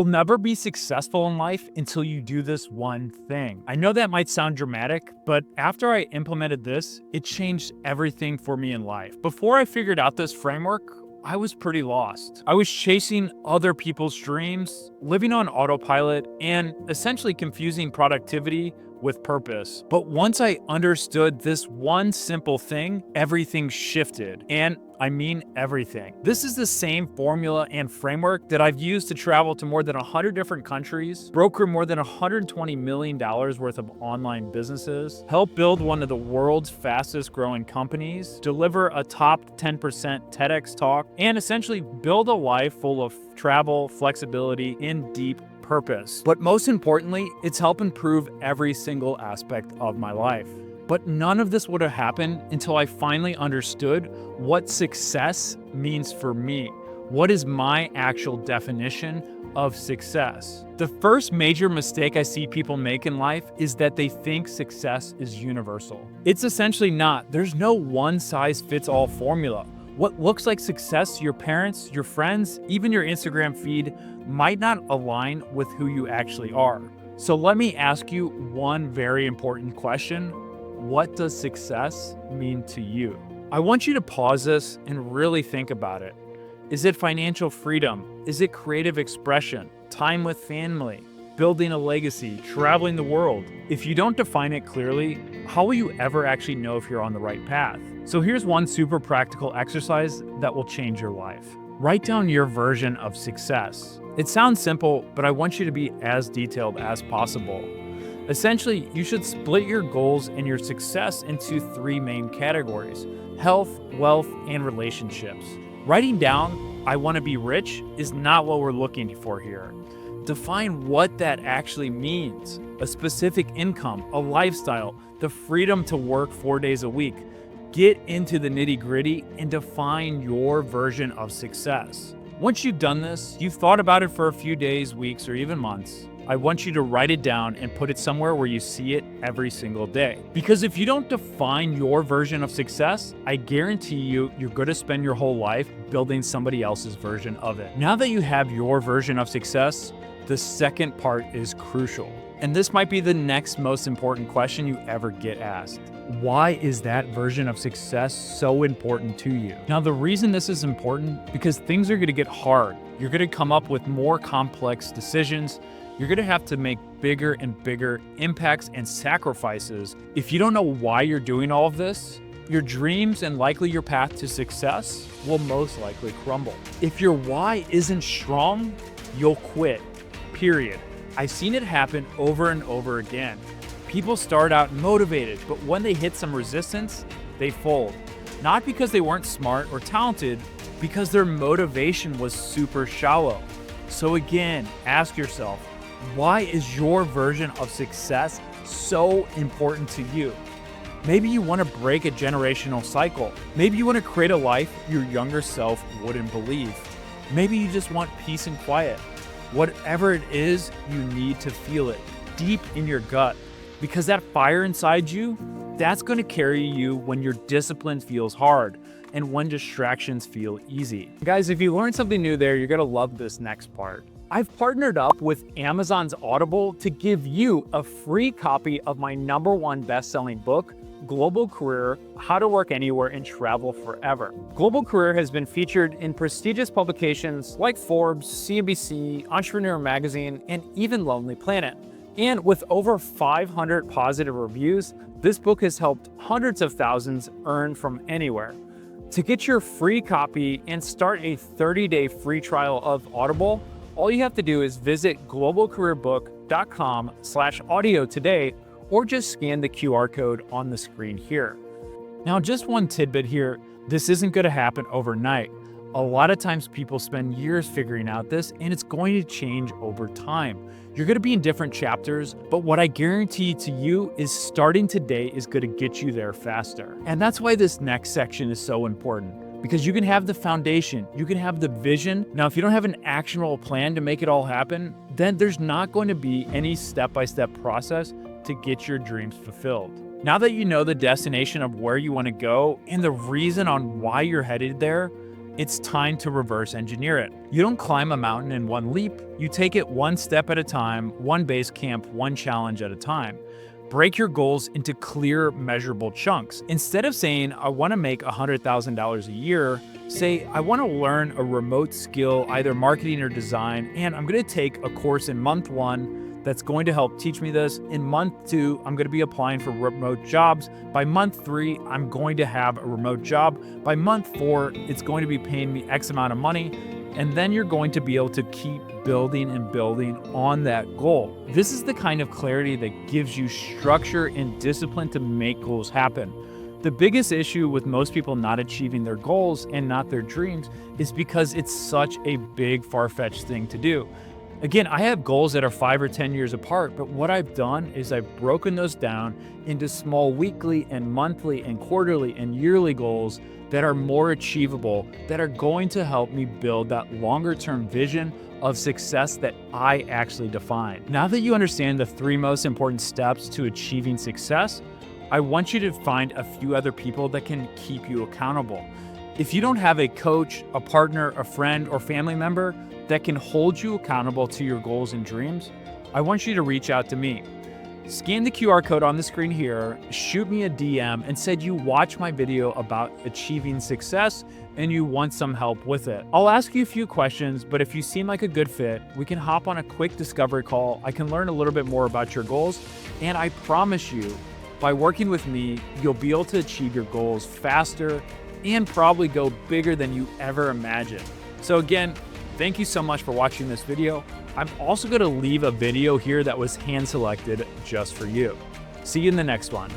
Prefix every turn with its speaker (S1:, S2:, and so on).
S1: You'll never be successful in life until you do this one thing. I know that might sound dramatic, but after I implemented this, it changed everything for me in life. Before I figured out this framework, I was pretty lost. I was chasing other people's dreams, living on autopilot, and essentially confusing productivity with purpose. But once I understood this one simple thing, everything shifted. And I mean everything. This is the same formula and framework that I've used to travel to more than 100 different countries, broker more than $120 million worth of online businesses, help build one of the world's fastest growing companies, deliver a top 10% TEDx talk, and essentially build a life full of travel, flexibility, and deep purpose. But most importantly, it's helped improve every single aspect of my life. But none of this would have happened until I finally understood what success means for me. What is my actual definition of success? The first major mistake I see people make in life is that they think success is universal. It's essentially not. There's no one-size-fits-all formula. What looks like success to your parents, your friends, even your Instagram feed might not align with who you actually are. So let me ask you one very important question. What does success mean to you? I want you to pause this and really think about it. Is it financial freedom? Is it creative expression? Time with family? Building a legacy? Traveling the world? If you don't define it clearly, how will you ever actually know if you're on the right path? So here's one super practical exercise that will change your life. Write down your version of success. It sounds simple, but I want you to be as detailed as possible. Essentially, you should split your goals and your success into 3 main categories: health, wealth, and relationships. Writing down, I want to be rich, is not what we're looking for here. Define what that actually means: a specific income, a lifestyle, the freedom to work 4 days a week. Get into the nitty-gritty and define your version of success. Once you've done this, you've thought about it for a few days, weeks, or even months, I want you to write it down and put it somewhere where you see it every single day. Because if you don't define your version of success, I guarantee you're going to spend your whole life building somebody else's version of it. Now that you have your version of success, the second part is crucial. And this might be the next most important question you ever get asked. Why is that version of success so important to you? Now, the reason this is important, because things are going to get hard. You're going to come up with more complex decisions. You're going to have to make bigger and bigger impacts and sacrifices. If you don't know why you're doing all of this, your dreams and likely your path to success will most likely crumble. If your why isn't strong, you'll quit, period. I've seen it happen over and over again. People start out motivated, but when they hit some resistance, they fold. Not because they weren't smart or talented, because their motivation was super shallow. So again, ask yourself, why is your version of success so important to you? Maybe you want to break a generational cycle. Maybe you want to create a life your younger self wouldn't believe. Maybe you just want peace and quiet. Whatever it is, you need to feel it deep in your gut, because that fire inside you, that's going to carry you when your discipline feels hard and when distractions feel easy. Guys, if you learned something new there, you're going to love this next part. I've partnered up with Amazon's Audible to give you a free copy of my #1 best-selling book, Global Career: How to Work Anywhere and Travel Forever. Global Career has been featured in prestigious publications like Forbes, CNBC, Entrepreneur Magazine, and even Lonely Planet. And with over 500 positive reviews, this book has helped hundreds of thousands earn from anywhere. To get your free copy and start a 30-day free trial of Audible, all you have to do is visit globalcareerbook.com/audio today, or just scan the QR code on the screen here. Now, just one tidbit here, this isn't going to happen overnight. A lot of times people spend years figuring out this, and it's going to change over time. You're going to be in different chapters, but what I guarantee to you is starting today is going to get you there faster. And that's why this next section is so important, because you can have the foundation, you can have the vision. Now, if you don't have an actionable plan to make it all happen, then there's not going to be any step-by-step process to get your dreams fulfilled. Now that you know the destination of where you want to go and the reason on why you're headed there, it's time to reverse engineer it. You don't climb a mountain in one leap, you take it one step at a time, one base camp, one challenge at a time. Break your goals into clear, measurable chunks. Instead of saying, I want to make $100,000 a year, say, I want to learn a remote skill, either marketing or design, and I'm going to take a course in month 1 that's going to help teach me this. In month 2, I'm going to be applying for remote jobs. By month 3, I'm going to have a remote job. By month 4, it's going to be paying me X amount of money. And then you're going to be able to keep building and building on that goal. This is the kind of clarity that gives you structure and discipline to make goals happen. The biggest issue with most people not achieving their goals and not their dreams is because it's such a big, far-fetched thing to do. Again, I have goals that are 5 or 10 years apart, but what I've done is I've broken those down into small weekly and monthly and quarterly and yearly goals that are more achievable, that are going to help me build that longer-term vision of success that I actually define. Now that you understand the 3 most important steps to achieving success, I want you to find a few other people that can keep you accountable. If you don't have a coach, a partner, a friend, or family member that can hold you accountable to your goals and dreams, I want you to reach out to me. Scan the QR code on the screen here, shoot me a DM and said you watch my video about achieving success and you want some help with it. I'll ask you a few questions, but if you seem like a good fit, we can hop on a quick discovery call. I can learn a little bit more about your goals, and I promise you, by working with me, you'll be able to achieve your goals faster and probably go bigger than you ever imagined. So again, thank you so much for watching this video. I'm also going to leave a video here that was hand selected just for you. See you in the next one.